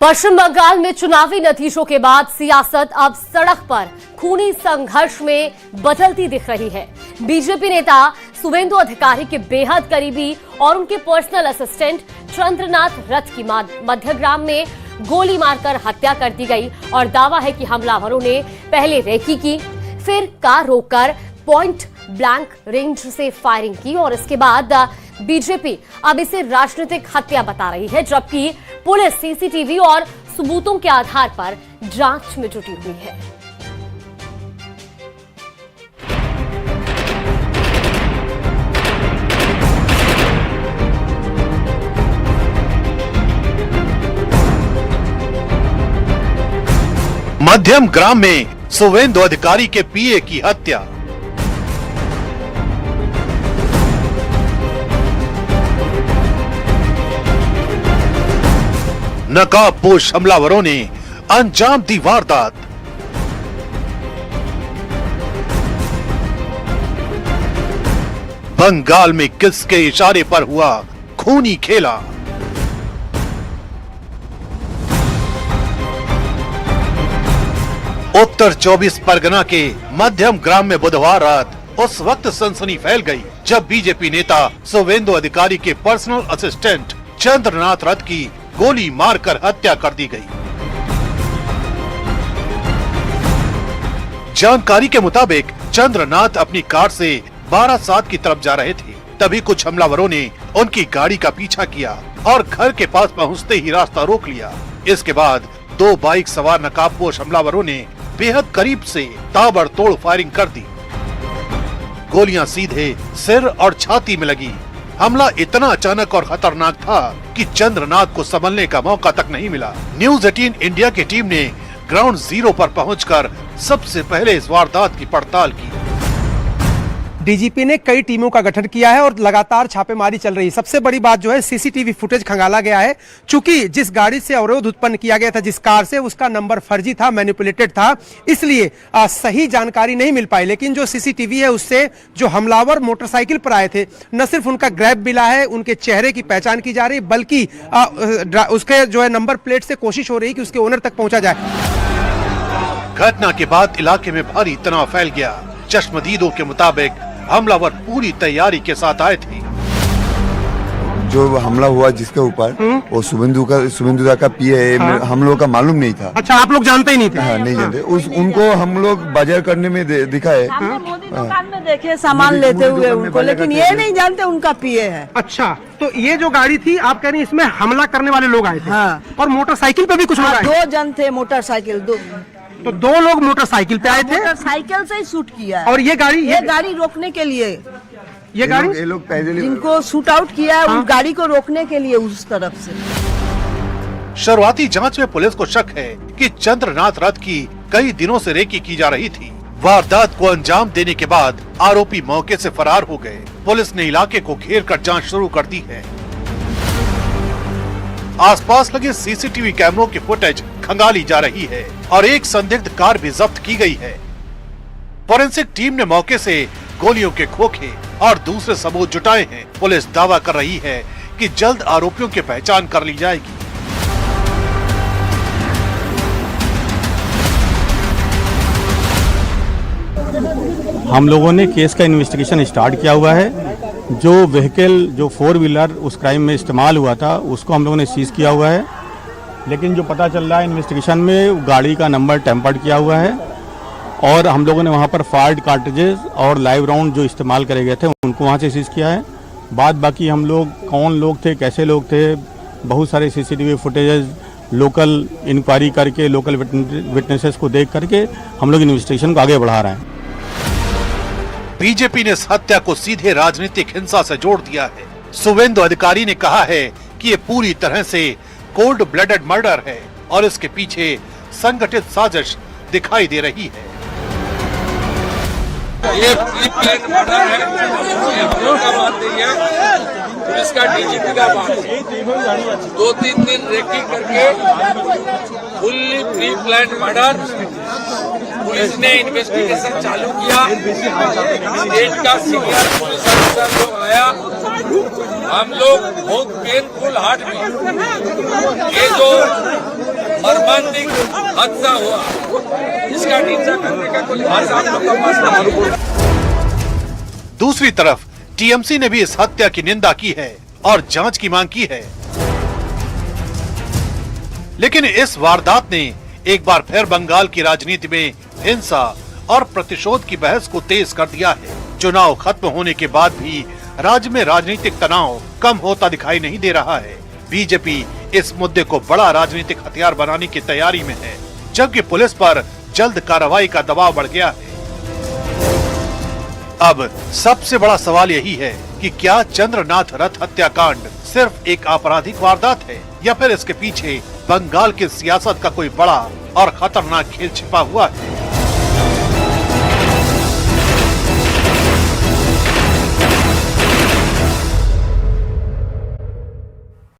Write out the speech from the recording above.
पश्चिम बंगाल में चुनावी नतीजों के बाद सियासत अब सड़क पर खूनी संघर्ष में बदलती दिख रही है। बीजेपी नेता शुवेंदु अधिकारी के बेहद करीबी और उनके पर्सनल असिस्टेंट चंद्रनाथ रथ की मध्यग्राम में गोली मारकर हत्या कर दी गई और दावा है कि हमलावरों ने पहले रेकी की, फिर कार रोककर पॉइंट ब्लैंक रेंज से फायरिंग की और इसके बाद बीजेपी अब इसे राजनीतिक हत्या बता रही है, जबकि पुलिस सीसीटीवी और सबूतों के आधार पर जांच में जुटी हुई है। मध्यम ग्राम में शुवेंदु अधिकारी के पीए की हत्या। नकाबपोश हमलावरों ने अंजाम दी वारदात। बंगाल में किसके इशारे पर हुआ खूनी खेला। उत्तर 24 परगना के मध्यम ग्राम में बुधवार रात उस वक्त सनसनी फैल गई जब बीजेपी नेता शुवेंदु अधिकारी के पर्सनल असिस्टेंट चंद्रनाथ रथ की गोली मारकर हत्या कर दी गई। जानकारी के मुताबिक चंद्रनाथ अपनी कार से बारासात की तरफ जा रहे थे, तभी कुछ हमलावरों ने उनकी गाड़ी का पीछा किया और घर के पास पहुंचते ही रास्ता रोक लिया। इसके बाद दो बाइक सवार नकाबपोश हमलावरों ने बेहद करीब से ताबड़तोड़ फायरिंग कर दी। गोलियां सीधे सिर और छाती में लगी। हमला इतना अचानक और खतरनाक था कि चंद्रनाथ को संभलने का मौका तक नहीं मिला। न्यूज़ 18 इंडिया की टीम ने ग्राउंड जीरो पर पहुंचकर सबसे पहले इस वारदात की पड़ताल की। डीजीपी ने कई टीमों का गठन किया है और लगातार छापेमारी चल रही है। सबसे बड़ी बात जो है सीसीटीवी फुटेज खंगाला गया है। चूंकि जिस गाड़ी से अवरोध उत्पन्न किया गया था, जिस कार से, उसका नंबर फर्जी था, मैनिपुलेटेड था, इसलिए सही जानकारी नहीं मिल पाई। लेकिन जो सीसीटीवी है उससे जो हमलावर मोटरसाइकिल पर आए थे, न सिर्फ उनका ग्रैब मिला है, उनके चेहरे की पहचान की जा रही, बल्कि उसके जो है नंबर प्लेट से कोशिश हो रही कि उसके ओनर तक पहुंचा जाए। घटना के बाद इलाके में भारी तनाव फैल गया। चश्मदीदों के मुताबिक हमलावर पूरी तैयारी के साथ आए थे। जो हमला हुआ जिसके ऊपर वो शुवेंदु का पीए, हम लोग का मालूम नहीं था। अच्छा, आप लोग जानते ही नहीं थे? हाँ, नहीं जानते। उनको हम लोग बाजार करने में दिखा है। मोदी दुकान में देखे सामान लेते हुए उनको, लेकिन ये नहीं जानते उनका पीए है। अच्छा, तो ये जो गाड़ी थी आप कह रही हैं इसमें हमला करने वाले लोग आए थे? हाँ। और मोटरसाइकिल पे भी कुछ लोग आए? 2 जन थे मोटरसाइकिल, तो 2 लोग मोटरसाइकिल पे आए थे? मोटरसाइकिल से ही शूट किया। और ये गाड़ी रोकने के लिए, ये लोग पैदल जिनको शूट आउट किया है, उस गाड़ी को रोकने के लिए उस तरफ से। शुरुआती जांच में पुलिस को शक है कि चंद्रनाथ रथ की कई दिनों से रेकी की जा रही थी। वारदात को अंजाम देने के बाद आरोपी मौके से फरार हो गए। पुलिस ने इलाके को घेर कर जाँच शुरू कर दी है। आसपास लगे सीसीटीवी कैमरों की फुटेज खंगाली जा रही है और एक संदिग्ध कार भी जब्त की गई है। फोरेंसिक टीम ने मौके से गोलियों के खोखे और दूसरे सबूत जुटाए हैं। पुलिस दावा कर रही है कि जल्द आरोपियों की पहचान कर ली जाएगी। हम लोगों ने केस का इन्वेस्टिगेशन स्टार्ट किया हुआ है। जो व्हीकल, जो 4 व्हीलर उस क्राइम में इस्तेमाल हुआ था, उसको हम लोगों ने सीज किया हुआ है। लेकिन जो पता चल रहा है इन्वेस्टिगेशन में, गाड़ी का नंबर टेम्पर्ड किया हुआ है और हम लोगों ने वहाँ पर फायर्ड कार्ट्रिजेस और लाइव राउंड जो इस्तेमाल करे गए थे उनको वहाँ से सीज किया है। बाकी हम लोग कौन लोग थे, कैसे लोग थे, बहुत सारे सीसीटीवी फुटेजेस लोकल इंक्वायरी करके, लोकल विटनेसेस को देख करके हम लोग इन्वेस्टिगेशन को आगे बढ़ा रहे हैं। बीजेपी ने इस हत्या को सीधे राजनीतिक हिंसा से जोड़ दिया है। शुवेंदु अधिकारी ने कहा है कि ये पूरी तरह से कोल्ड ब्लडेड मर्डर है और इसके पीछे संगठित साजिश दिखाई दे रही है। ये प्री प्लान मर्डर है, ये हम लोग का बात नहीं है, पुलिस का डीजीपी का बात है। 2-3 दिन रेकी करके fully pre plan murder police ने इन्वेस्टिगेशन चालू किया। स्टेट का सीनियर पुलिस अफसर लोग आया, हम लोग बहुत पेनफुल हार्ट में ये जो मर्मांतिक हत्या हुआ, इसका निंदा करने का कोई भाषा आप लोग का पास नहीं। दूसरी तरफ टीएमसी ने भी इस हत्या की निंदा की है और जांच की मांग की है। लेकिन इस वारदात ने एक बार फिर बंगाल की राजनीति में हिंसा और प्रतिशोध की बहस को तेज कर दिया है। चुनाव खत्म होने के बाद भी राज्य में राजनीतिक तनाव कम होता दिखाई नहीं दे रहा है। बीजेपी इस मुद्दे को बड़ा राजनीतिक हथियार बनाने की तैयारी में है, जबकि पुलिस पर जल्द कार्रवाई का दबाव बढ़ गया है। अब सबसे बड़ा सवाल यही है कि क्या चंद्रनाथ रथ हत्याकांड सिर्फ एक आपराधिक वारदात है या फिर इसके पीछे बंगाल की सियासत का कोई बड़ा और खतरनाक खेल छिपा हुआ है।